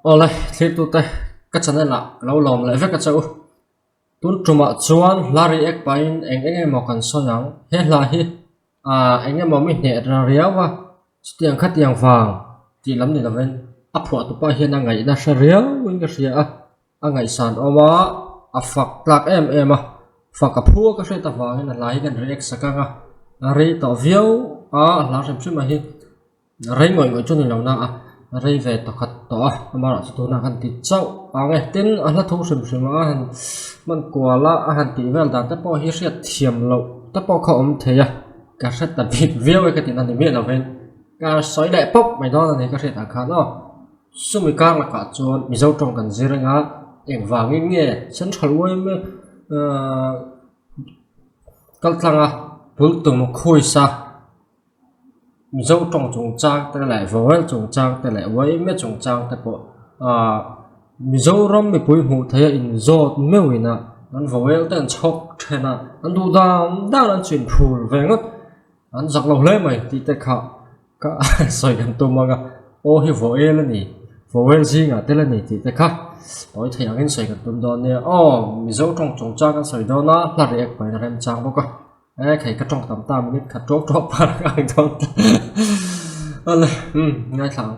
Oleh clip tu te ka channel la lo lom le ve ka chau tun truma chuan lari ek pain eng mo kan so yang he la hi eng mo mi ne ra riawa stiang khat yang wang ti lam ni laven a phua tu pa hian ngai na sha riau win ka ria a ngai san oma a fak plak em a fak a phua ka hre ta wang na lai kan react sakanga ri to viau la rem chuma hi rei ngoi chu ni lo na rei về to khat to mà là tu na kan ti chau ange tin ala thu sim a han man kwala a han ti vel da ta po hi riat thiam lo ta po kho theya ka sat ta bit view ka tin an mi la ven ka soi đại pop mai đó là này ka sat kha no sumi ka la ka chon mi zo tong kan zirenga eng wangin nge san thalwai me kal tlanga bul tung khoi sa mi zo trong chung chang te lại voel chung chang te lại wai me chung chang te po mi zo rom mi pui hu thaya in zot mewina an voel ten chok thena an du dam an chin phul vengot an zak lo le mai ti te kha ka soi kan tu manga o hi voel ni voel jinga te la ni ti te kha oi thaya ngin soi kan tum don ne mi zo trong chung chang an soi do na la rek pai na rem chang bo ka khẩy cái trong tầm tam minute khát chốt chốt vào cái trong ngay thẳng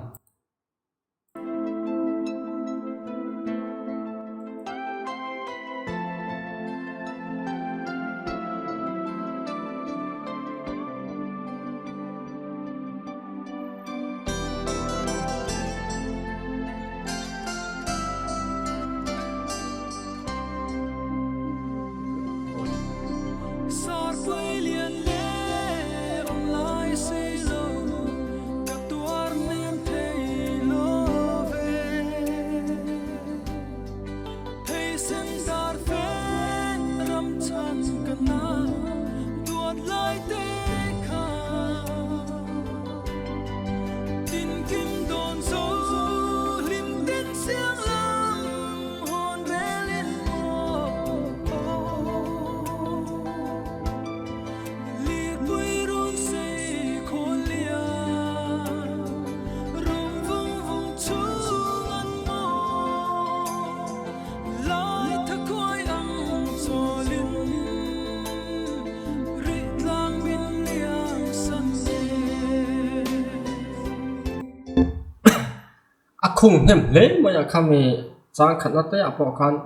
khung nem lấy mà khăm mi sang khát nó tới à bỏ con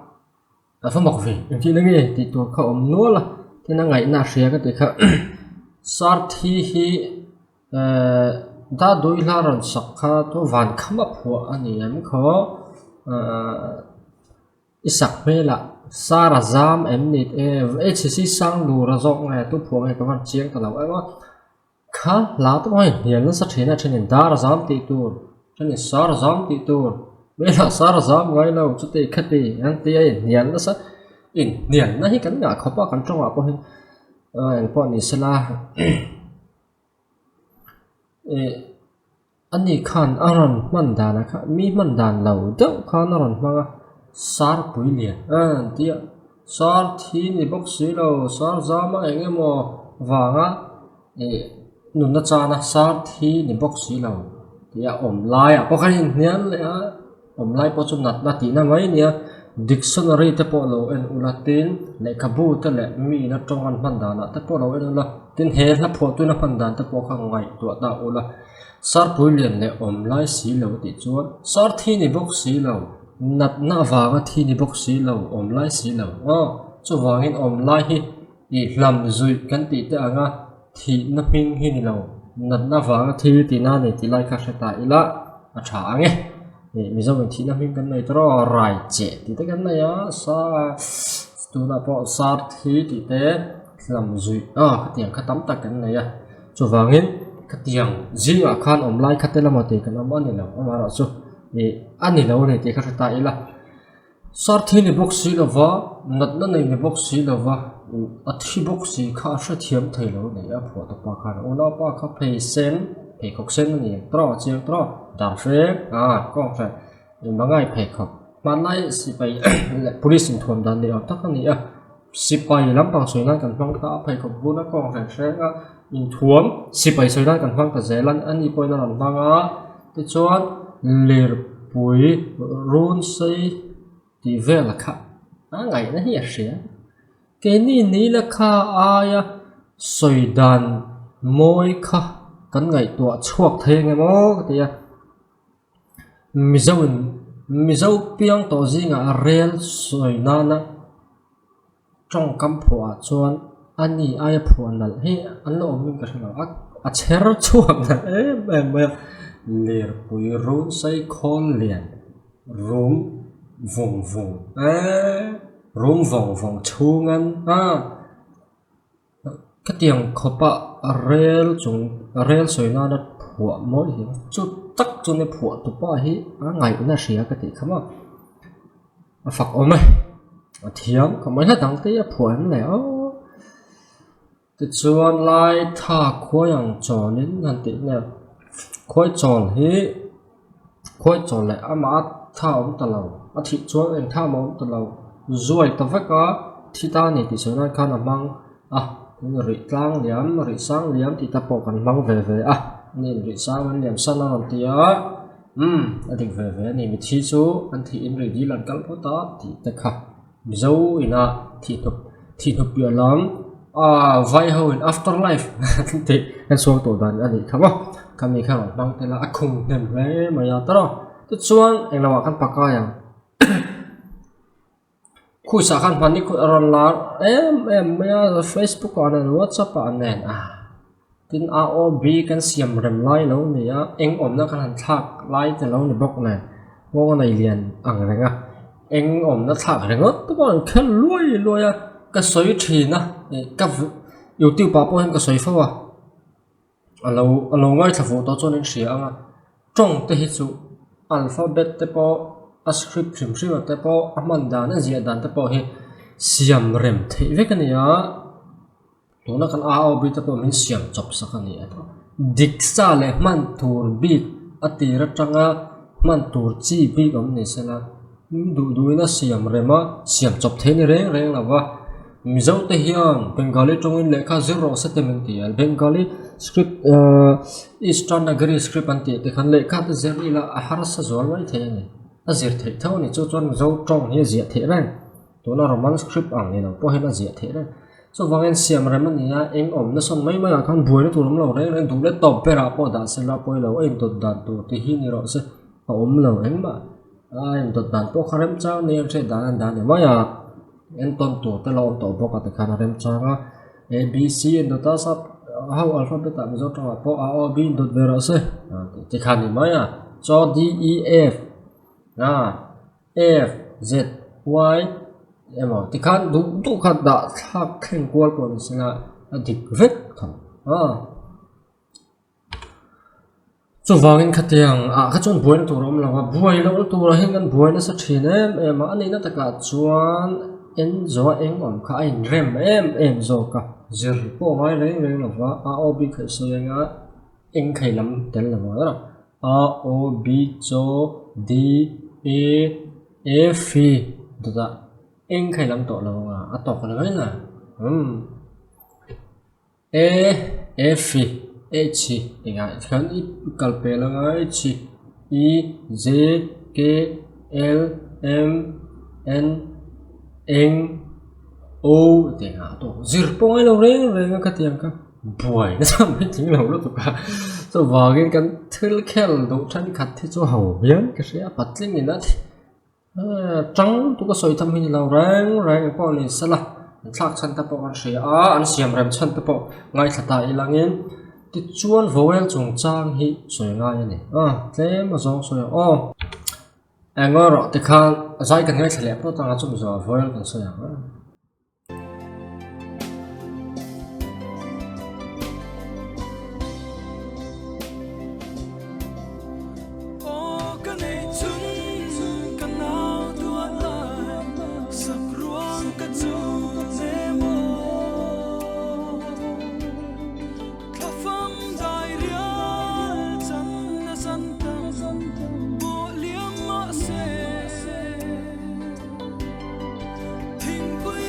phải mặc gì những chuyện này thì tôi không nói là thì nó ngày nào sẽ cái gì khác sát thì hi đã đôi là rồi sắc khá tôi vẫn không bắt buộc anh em có ít sắc mấy là sa ra zam em nít HCC sang đủ ra rộng này tôi buộc này các bạn chiếc cả lâu em khá là tôi nói hiện nó sẽ thế nào trên nền đá ra zam thì tôi nên sar zam ti tur bela sar zam ngai lo chu te khati an ti ai nian la sa in nian na hi kan nga khopa kan tong a po hin en po ni sala ani khan aran man da na kha mi man dan lo do khan aran ma sar pui lian ti sar thi ni bok si lo sar zam a enge mo wanga nun na cha na sar thi ni bok si lo ya lai à có cái nhắn lại lai po chun nat ti na mai nia dictionary te po lo en ulatin le kabu te le mi na tong an man da na te po lo en la tin he la pho tu na pan dan te po khang ngai to da ula sar pulian le lai si lo ti chuan sar thi ni bok si lo nat na wa ga thi ni bok si lo lai si lo chu wangin lai hi i lam zui kan ti te anga thi na ping hi ni lo nat na wang thi ti na ni ti lai kha ta ila a tha nge mi zo thi na him kan nei tro rai che ti te kan ya sa tu na po sar thi ti te lam zui khatiang khatam ta kan nei ya chu wangin khatiang jinga khan lai khate lama te kan am ani lo amara chu ani lo ne ti kha ta ila sar thi ni box si lova nat na nei ni box si lova a thi box si kha sha thiam thai lo nei a pho ta pa kha ona pa kha phei sen phei khok sen ni tro chiang tro dar fe kong fa ni mangai phei khok man lai si pai police in thom dan ni ta ka ni a si pai lam pang soi na kan phang ta phei khok bu na kong fa se nga in thuam si pai soi na kan phang ta zelan ani poi na ran banga ti chuan lir bùi run xây thì về là khá ngày nó hiệt xỉa cái ní là khá ai soi đàn môi khá cái ngày tua chuộc thế nghe mô thì mi dâu piang to gì ngà rel soi nana trong cam phua chuan anh ai phua nal he anh lo mình cái nào cher chuộc nè em lir pui run say khôn liền rum vùng rum vùng chu ngân cái tiếng khopa rel soi nana phua mỗi hi chút tắc cho nên phua tụ ba hi ngày cũng là xía cái gì không à phật ôm mày thiếm còn mấy là đằng tía phua anh này thì chuan lai tha khối yang tròn đến ngàn tỷ nè khối tròn hi khối tròn lại ama tha ông ta lâu thì chuan anh tha ông ta lâu rồi ta phải có thì ta này thì số này khá là mang rỉ tlang liam rỉ sang liam thì ta bỏ cần mang về nên rỉ sang liam sang làm tía anh thì về này mình thi số anh thì in rỉ đi lần cắn phố đó thì ta khá dấu ina thì thuộc biểu lắm vai hậu in afterlife thì cái số tổ đoàn anh thì không kami khang bang tela akung nem ve maya taro tu chuan eng lawa kan paka yang khu sa khan mani khu ron la em maya Facebook an WhatsApp an nen tin AOB kan siam rem lai lo ni eng om na kan thak lai te lo ni bok na ngo nei lian ang renga eng om na thak renga tu bon khan loi ka soi thi na ka YouTube pa po hen ka soi fa wa alo ngai thafu to chon en sia anga trong te hi chu alphabet te po script rim te po amanda na zia dan te po hi siam rem the ve kan ya to na kan AOB te po min siam chop sa kan ya to diksa le man tur bi atira tanga man tur chi bi gom ni sela du na siam rema siam chop the ni reng lawa mizo te hian bengali tongin lekha zero settlement ti bengali script eastern nagari script anti te khan lekha te zeri la harasa zol mai the ni azir the thau ni chu chon zo tong hi zia the ran to na roman script ang ni no po hena zia the ran so wangen siam ram ni ya eng om na son mai khan buai na turam lo reng du le top pera po da se la po lo em to dan to te hi ni ro se om lo eng ba em to dan po kharem chang ni che dan ni maya en ton to te lo to bo ka te khana rem changa ABC and data sub how alphabet ta zo to po AOB dot vera se te khani maya cho DEF F Z Y em te khan du khan da thak khen kwal ko singa adik vet khan so wangin khatiang kha chon buain to rom lawa buai lo to ra hingan buain sa thine em ani na taka chuan en zo eng om kha in rem em zo ka zir po mai le lawa AOB khai so yanga eng khai lam tel lawa ra AOB cho D A F da eng khai lam to lawa to ka la na A F H inga khan I kalpe la H E J K L M N eng o te ha to zir poi lo reng ka tiang ka buai na sam pe ting lo to ka so wagin kan thil khel do than khat thi cho hau bian ka sia patling ni na chang tu ka soi tham hi lo reng po ni sala thak chan ta po kan sia an siam rem chan ta po ngai thata ilangin ti chuan vowel chung chang hi soi ngai ni tlem ma zo soi angor te khan zai kan ngai thle po tanga chum zo vowel kan soi Tình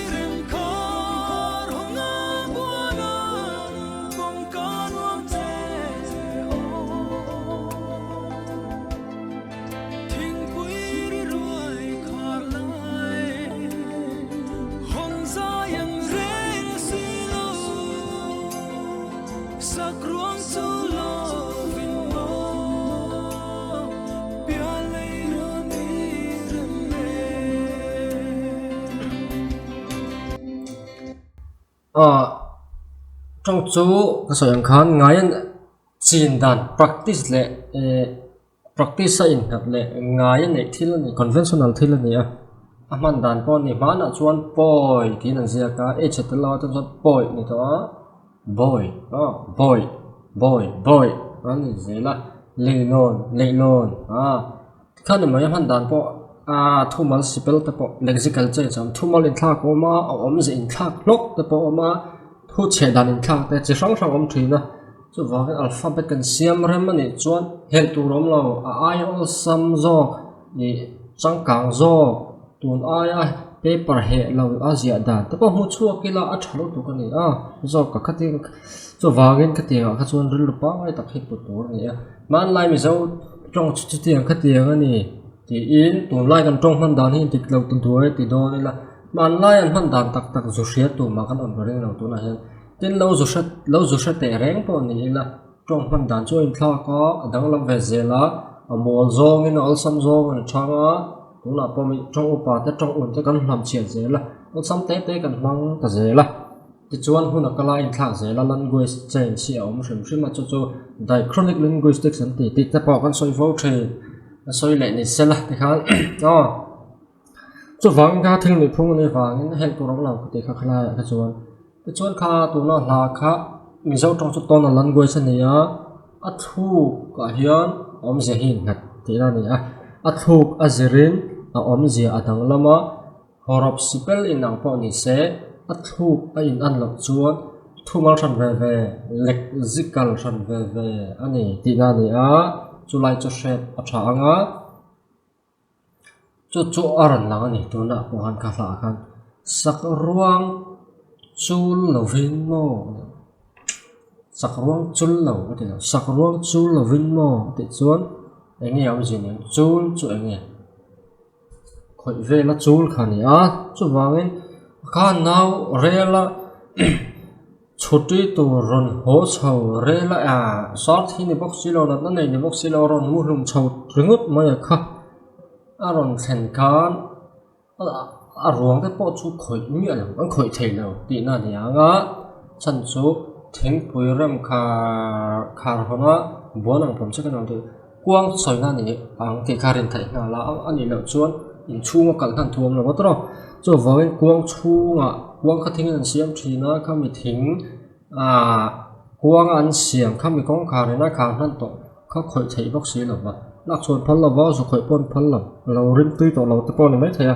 trong chú cái số yang khan ngay chin dan practice le practice in hat le ngay ne thil ni conventional thil ni man dan pon ni mana chuan boy tin an zia ka e chetla ta boy ni to boy boy ani zela leilon khan ma man dan po thumal sipel ta po lexical che cham thumal in thak oma om ze in thak lok ta po oma thu che dan in thak te chi sang sang om thina chu wa cái alphabet kan siam rem ani chuan hel tu rom lo I all sam zo ni chang kang zo tun ai paper he lo azia dan ta po hu chu kila a thalo tu ka ni zo ka khati chu wa gen khati ka chuan ril pa ai tak hit pu tur ni man lai mi zo trong chu ti ang khati ang ani ti in tun lai kan trong man dan hi tik lo tu duai ti do ni la man lai an man dan tak tak zu hria tu ma kan on ring lo tu na hen tin lo zu shat te reng po ni la trong man dan chu in thla ka adang lam ve zela amol zong in al sam zong an changa tu na po mi trong upa te trong un te kan hlam chia zela al sam te kan mang ta zela ti chuan huna kala in thla zela language change si om hrim ma chu diachronic linguistics an ti te po kan soi vo the soi le ni sela te khan chu wang ka thil ni phung ni wang in hel tu rong lo te kha khala ka chuan kha tu na hla kha mi zo tong chu ton language ani a thu ka hian om ze hin ngat ti na ni a thuk a zirin a om zia adang lama horop sipel in ang po ni se a thuk a in an lo chuan thumal than ve lexical than ve ani ti na ni chu lai chu shet a tha anga chu aran lang ani tu na po han kha hla khan sak ruang chul lovin mo sak ruang chul lo ati sak ruang chul lovin mo ti chuan enge am jin chul chu enge khoi ve la chul khani chu wangin kha naw rela chuti tu ron ho chho rela sort hi ni box silo na nei ni box silo ron mu hlum chho ringut mai kha aron thlen kan ruang te po chu khoi mi an khoi thei lo ti na ni anga chan chu thing pui ram kha hona bonang pom che kan tu kuang soi na ni ang ti kharin thai na la ani lo chuan in chunga kal han thuam lo tro chu voin kuang chunga kuang kha thing an siam thina kha mi thing kuang an siam kha mi kong kharina kha han to kha khoi thei bok si lo ba nak chuan phal lo wa su khoi pon phal lo rim tui to lo te pon ni mai thaya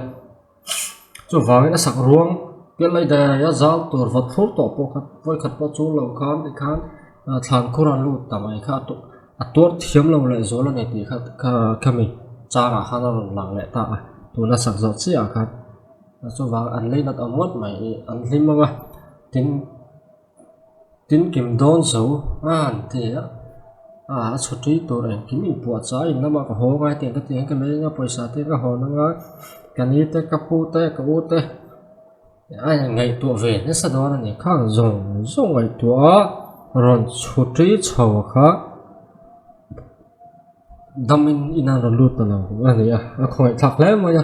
chu wangin a sak ruang ke lai da ya zal tur vat thur to po khat voi khat po chu lo khan ti khan thlan khuran lu tamai kha to ator thiam lo le zola ne ti kha mi cha ra khan ron lang le ta tu na sak zo chi a khan chu wang an le nat amot mai an lim ma tin kim don zo an ti chuti tur en kim in pu cha in lama ka ho ga te ka me nga paisa te ka ho na nga kani te ka pu te ka u te ai ngai tu ve ne sa do na ni khang zong ngai tu ron chuti chho kha damin ina ro lut ta lo ani khoi thak le ma ya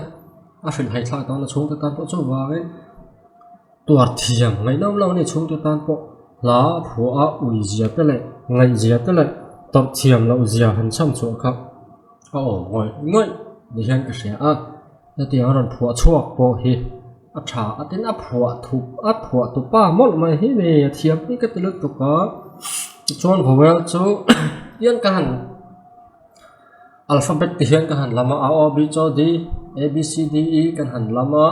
fin hai thak ta na chung ta tan po chu wa ge tuar thiam ngai nam lo ni chung ta tan po la phu ui zia te le ngai zia te le tập thiam lo zia han cham chu kha ngoi ni hian ka sia na ti aron phua chuak po hi tha atin phua tu pa mol mai hi ne thiam ni ka tiluk tu ka chuan vowel chu yan ka han alphabet ti hian ka han lama a o b cho d a b c d e kan han lama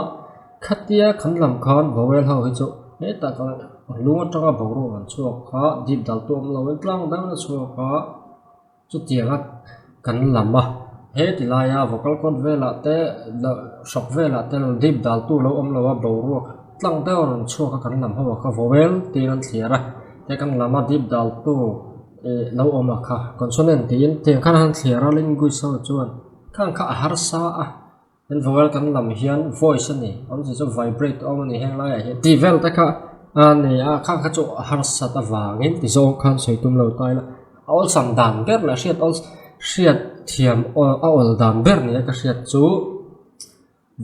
khatia khan lam khan vowel ho hi chu he ta ka lunga tanga bawro an chuak kha dip dal tom lo tlang dang na chuak kha chu tianga kan lama he tilaya vocal cord vela te shok vela te dip dal tu lo om lo wa bawro tlang te on chuak kan lam ho kha vowel ti an thliara te kan lama dip dal tu lo om kha consonant tin te kan han thliara linguish so chuan kan kha har sa en vowel kan lam hian voice ani on chu vibrate on ni heng lai he ti vel ta kha ani kha chu har sa ta wangin ti zo khan sei tum lo tai la all sam dan ber la shiat thiam ol dan ber ni ka shiat chu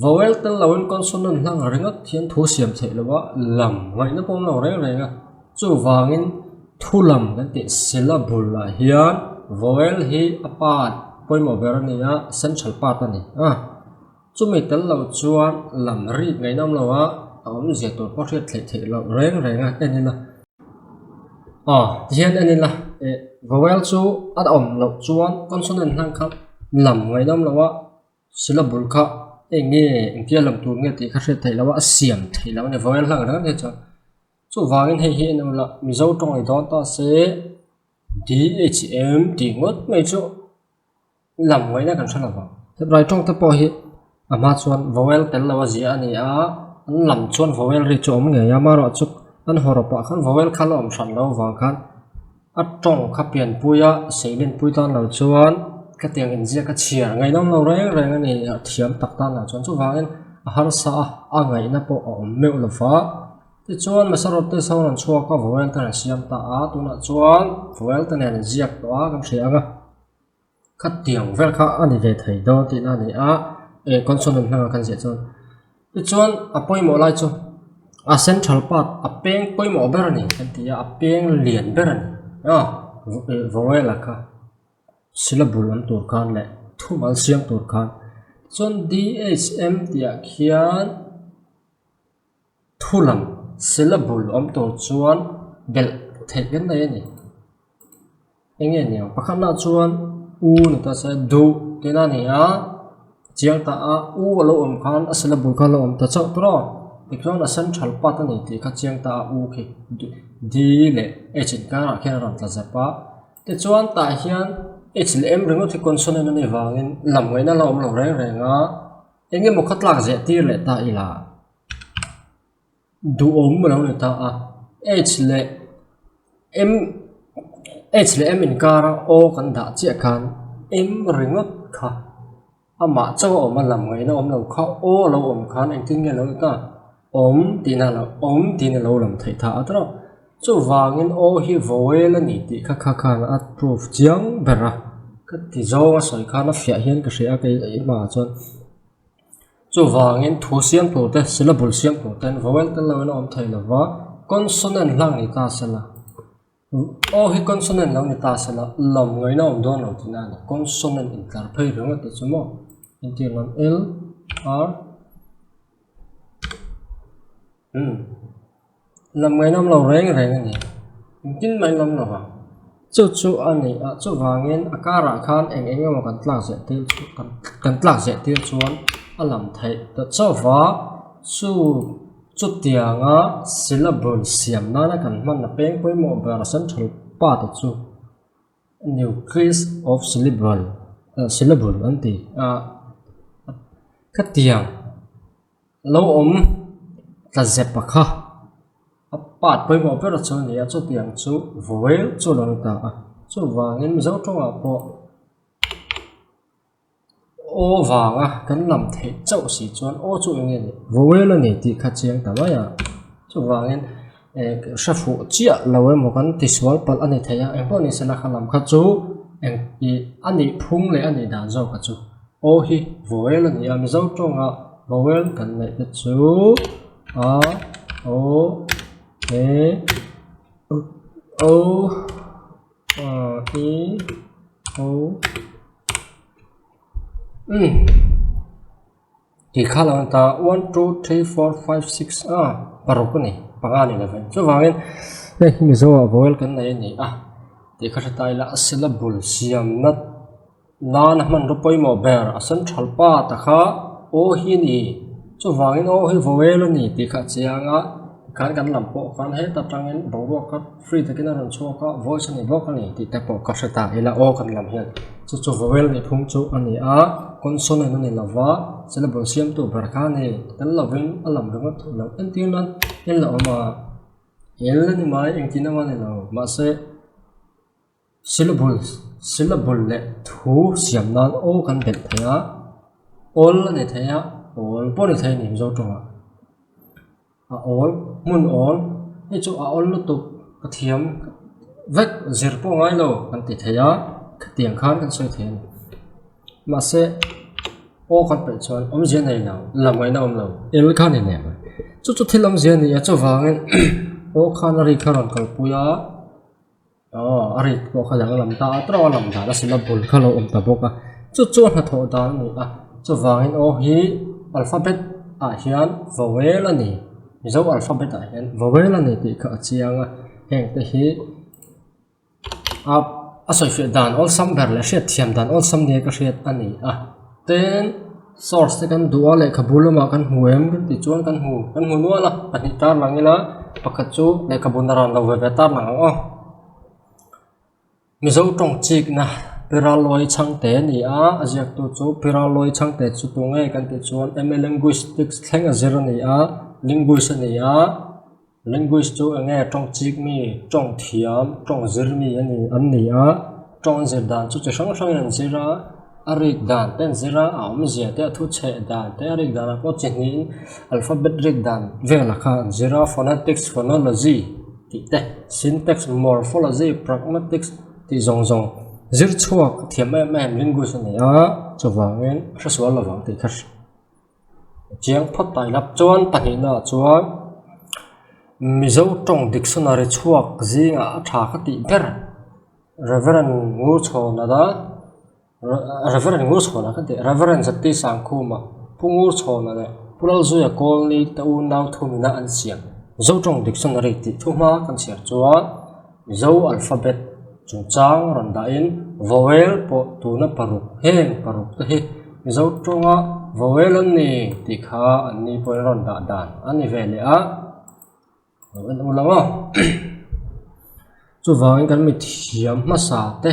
vowel tel lawin consonant lang ringa thian thu siam thei lawa lam ngai na pom lo reng renga chu wangin thu lam kan ti syllable la hian vowel hi apat poimo berania central part ani chu mi tel lo chuan lam ri ngai nam lawa om zia to portrait thei thei lo reng renga enina hian enina vowel chu at om lo chuan consonant lang kha lam ngai nam lawa syllable kha nghe kia làm tu nghe thì khách thấy là quá xiêm thấy là này với là đó nên cho số vàng hay hiện là mình dấu trong này đó ta sẽ DHM thì ngất mấy chỗ làm mấy nó cần sao là vào thế rồi trong tập hiện mà chuan vowel tên là gì anh làm chuan vowel ri chom nghe mà rõ chút anh hồ rập khăn vowel khăn làm sẵn đâu vàng khăn trong khắp biển puya xây lên puy tan là chuan cái tiếng in gì cái chia ngày năm lâu rồi anh này thiam tắc tan là chọn số vàng har sa ngày nó bộ mèo là phá thì chọn mà sau đó sau lần chua có vowel tên là xiêm ta tu là chọn vowel tên là gì đó cái gì cái tiếng vowel khác anh về thấy đó thì anh này consonant là cái gì chọn thì chọn apoi một lại chọn central part apeng poi một bên này cái thì apeng liền bên này vowel là cái syllable am tur khan le thu mal siam tur khan chon DHM tia khian thulam syllable am tur chuan bel thei gen nei ni enge ni pakhan na chuan u ni ta sa du tena ni chiang ta u lo om khan syllable khan lo om ta chau tro tikron a central part ani ti kha chiang ta u khi d le h ka ra khen ram ta zapa te chuan ta hian HLM ringo thì consonant này vangin làm người na lom lo reng renga enge mo khat lak je tir le ta ila du om lo ne ta h le m in kara o kan da che kan m ringo kha ama chaw om lam ngai na om lo kha o lo om khan en tin nge lo ta om tina lo lam thei tha atro chu wangin o hi vowel ani ti kha kha na at proof chiang bera cái thì do soi khá nó phía hiện cái sự cái mà chọn cho vàng thu xiêm tổ tên syllable xiêm tổ tên vowel tên là nó ông thầy là vá consonant lang người ta sẽ là hi consonant lang người ta sẽ là làm người nào ông đoan nào thì nào consonant interpret đúng không? Chứ mà interpret L R làm người nào lâu rèn này chính mấy năm nào chu ani chu wangin akara khan eng mo kan tlak se til chuan alam thai ta chawa chu tianga syllable siam na kan man na peng poi mo ber central part chu nucleus of syllable anti ka tiang lo om ta zepa kha part poi mo per chu ni chu tiang chu vowel chu lo ta chu wangin zo tong po o wanga kan lam the chau si chuan o chu nge ni vowel ni ti kha chiang ta ya chu wangin shafu chia lawe mo kan ti swal pal ani thaya en po ni sala khalam kha chu en i ani phung le ani da zo kha chu o hi vowel ni am zo tong vowel kan nei chu o E O E O thì khá là ta 1 2 3 4 5 6 parok này pangan 11 so wangin mi zo vowel kan nei ni thì khá ta la syllable siam nat nan man ro poi mo ber asan thalpa ta kha o hi ni so wangin o hi vowel ni thì khá chianga kan lam po kan he ta tangin bobo ka free ta kina ron cho ka voice ni bo kan ni ti ta po ka sata ila o kan lam hian chu vowel ni phung chu ani consonant ni lawa syllable siam tu bar kha ni tan lovin alam ro thu lo en tin nan en la ma el ni mai en tina ma ni lo ma se syllable le thu siam nan o kan bet thaya all ni thaya all po ni thai ni zo tonga all mun all ni chu all lu tu ka thiam vek zir po ngai lo kan ti thaya ka tiang khan kan soi then ma se ô con phải chọn diễn này nào làm cái nào nào el khan này nè chút thì làm diễn này cho vàng ô khan ari khan còn puya ari bộ khá là làm ta trao làm ta là xin làm bol khá là ta bốc chút là thọ ta này cho vàng ô hi alphabet hiền vowel là nè dấu alphabet hiền vowel là nè thì cả chiang hẹn tới hi asoi phiền đàn all sum bер là phiền thiam đàn all sum này cái phiền anh này then source kan dua le khabuluma kan huem kan ti chuan kan hu nuwa la pani tar langila pakhachu le khabunaran lo ve tar lang mi zo tong chik na piraloi changte ni ajak tu chu piraloi changte chu tu nge kan ti chuan ml linguistics thlenga zero ni linguist ni linguist chu nge tong chik mi tong thiam tong zir mi ani an ni tong zir dan chu sang sang an zira arik dan ten zira zia te thu che dan te arik dan ko chini alphabet rik dan vela kha zira phonetics phonology ti te syntax morphology pragmatics ti zong zir chuak thiam em linguist ni chawangin hriswal lawang ti khar chiang phat tai lap chuan pani na chuan mizo tong dictionary chuak zinga tha kha ti ber reverend ngu chona da reverend ngu chona ka de reverend zati sangkhuma pungur chona de pural zuya kolni ta u naw thumina an siam zo tong dictionary ti thuma kan siar chuan zo alphabet chung chang randa in vowel po tuna paruk heng paruk te hi zo tonga vowel ani ti kha ani po randa dan ani vele an ulama chu wang kan mi thiam ma sa te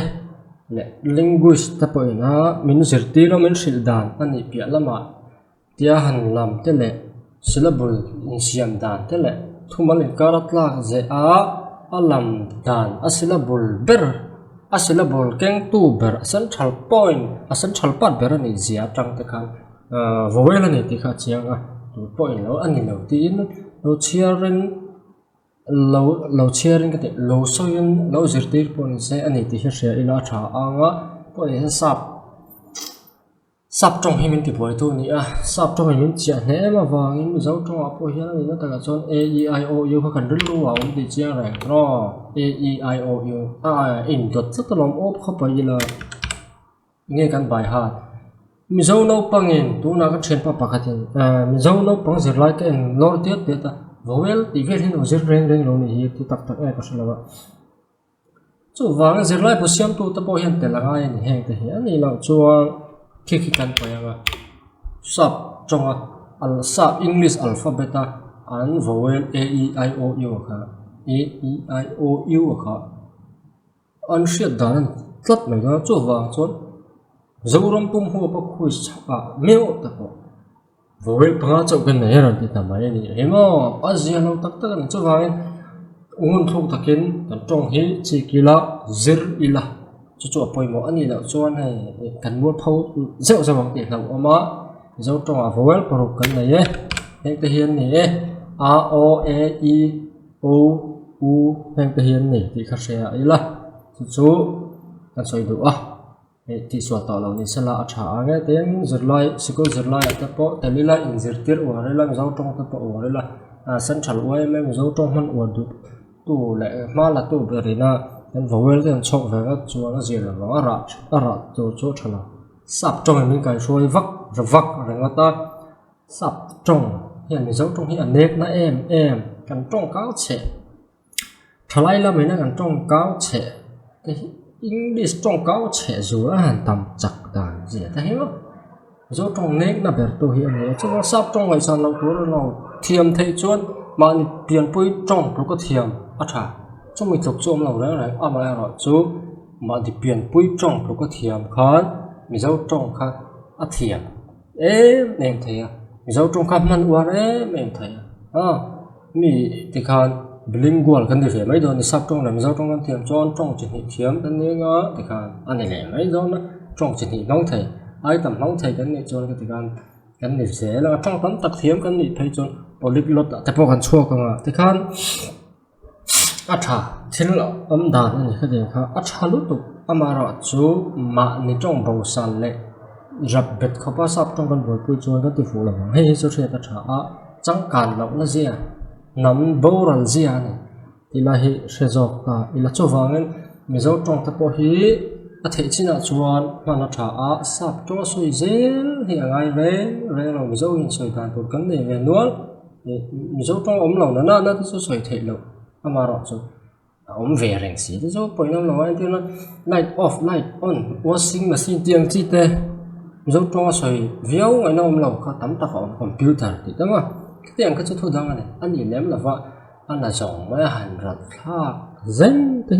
le linguist ta poina min zirti lo min sil dan ani pia lama tia han lam te le syllable in siam dan te le thumal in karat la ze alam dan a syllable ber a syllable keng tu ber central point a central part ber ani zia tang te khan vowel ani ti kha chiang tu point lo ani lo tin lo chiarin lo chiarin ka te lo soin lo zirtir pon se ani ti hria ila tha anga pon he sap trong himin ti poi tu ni sap trong himin chia he ma wangin mi zo trong a po hian ni na ta ka chon a e i o u kha kan ru wa um ti chiang ra ro a e i o u in dot cha ta lom op kha pa ila nge kan bai ha mi zo no pangin tu na ka chen pa pakhatin mi zo no pang zir lai ka en lor tiat te ta vowel ti vel hin zir reng lo ni hi ti tak tak ka shlawa chu wang zir lai pu siam tu ta po hian te la ngai ni heng te hi ani lo chuan khi kan pa ya sub trong al sub english alphabet an vowel a e i o u kha a e i o u kha an shia dan tlat mai ga chu wang chon zoram pum ho pa khu cha meo ta po vowel panga chau kan ne ran ti ta mai ni emo azia lo tak tak an chu wang ungun thuk takin kan tong hi chi kila zir ila chu apoi mo ani la chuan he kan mu phau zeu zawang ti hlau oma zo tong a vowel paruk kan nei heng te hian ni a o e i o u heng te hian ni ti kha ria ila chu kan soi du ti so ta lo ni sala a tha anga ten zirlai sikul zirlai ta po telila in zirtir wa rela zo tong ta po wa rela central wa me zo tong man wa du tu le ma la tu berina then vowel then chok ve ga chuan a zir lo ara to cho thana sap trong min kai soi vak renga ta sap trong hian mi zo trong hi anek na em kan trong cao che thalai la mai na kan trong cao che te english trong cao che zu han tam chak dan ji ta hi mo zo trong nek na ber to hi ani chu sap trong ngai san lo tu lo thiam thei chuan ma ni pian pui trong ro ko thiam a tha trong mình chụp zoom lâu đấy mà rồi chú mà đi biển bụi trong rồi có thiềm khán mình giấu trong khán thiềm em thấy mình giấu trong khán man uar em thấy mình thì khán bilingual kan đi về mấy đôi sắp trong là mình giấu trong khán thiềm cho trong chỉ thị thiềm cái này ngó thì khán anh này mấy đôi nó trong chỉ thị nóng thầy ai tầm nóng thầy cái này cho cái khán này sẽ là trong tấm tắc thiềm cái này thấy cho polyglot tại bộ khán chua cơ mà thì khán thil dan ni kha de kha lu tu amara chu ma ni tong bo san le rập bệt khó pa sắp trong con bồi bùi chuan cái tiêu phụ là hay cho xe ta trả chẳng cản lộng là gì à nắm bầu rần gì à này thì là hệ sẽ dọc ta thì là cho vàng nên mình dấu trong ta có hi a thể chỉ là chuan mà nó trả sắp cho suy dễ thì ngay về về là mình dấu hình sợi tàn tụt cắn để về nuốt mình dấu trong ống lòng nó sẽ sợi thể lộng mà rõ rồi ống về rèn xí thì dấu bởi nó nói thì nó light off light on washing machine tiếng chi tê dấu trong sợi véo ngày nào ống lòng có tắm ta khỏi computer thì đúng không cái tiếng cái chỗ thôi đó này anh nhìn em là vợ anh là dòng mấy hành rất khác dân thì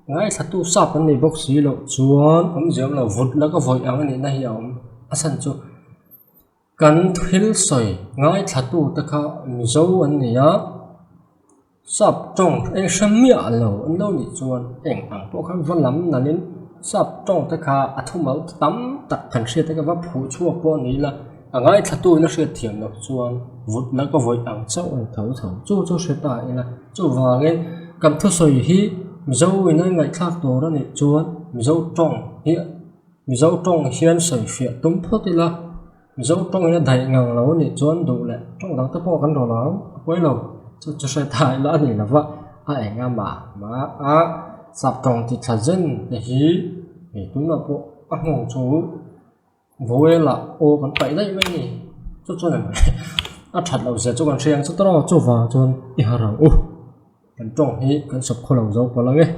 ngay thật tu sắp anh này bốc xí lộ chuan ông dưỡng là vụt là có vội áo này này ông sân chú cần thil soi ngay thật tu tất cả dấu anh này á sắp trong anh xem miệng lộ anh đâu nhỉ chuan anh ăn bốc khăn văn lắm là nên sắp trong tất cả thu máu tắm tật thành xe tất cả vấp phụ chua po này là ngay thật tu nó sẽ thiền lộ chuan vụt là có vội ăn cháu anh thấu chú sẽ tại là chú vào nghe cầm thu soi hi dấu này ngày khác tổ đó này chuan dấu trong hiện sợi phía túng phốt đi là dấu trong này đại ngang lâu này chuan đủ lệ trong đó ta bỏ căn đồ láo quay lâu cho sẽ thay là này là vợ anh em mà sắp trong thì thật dân để hí thì chúng là bộ ngủ chú vui là ô còn phải đấy mấy nhỉ cho này thật là sẽ cho con xem cho tao cho vào chuan đi hà răng ô cái trong hí cái sập khô lâu dấu vào là nghe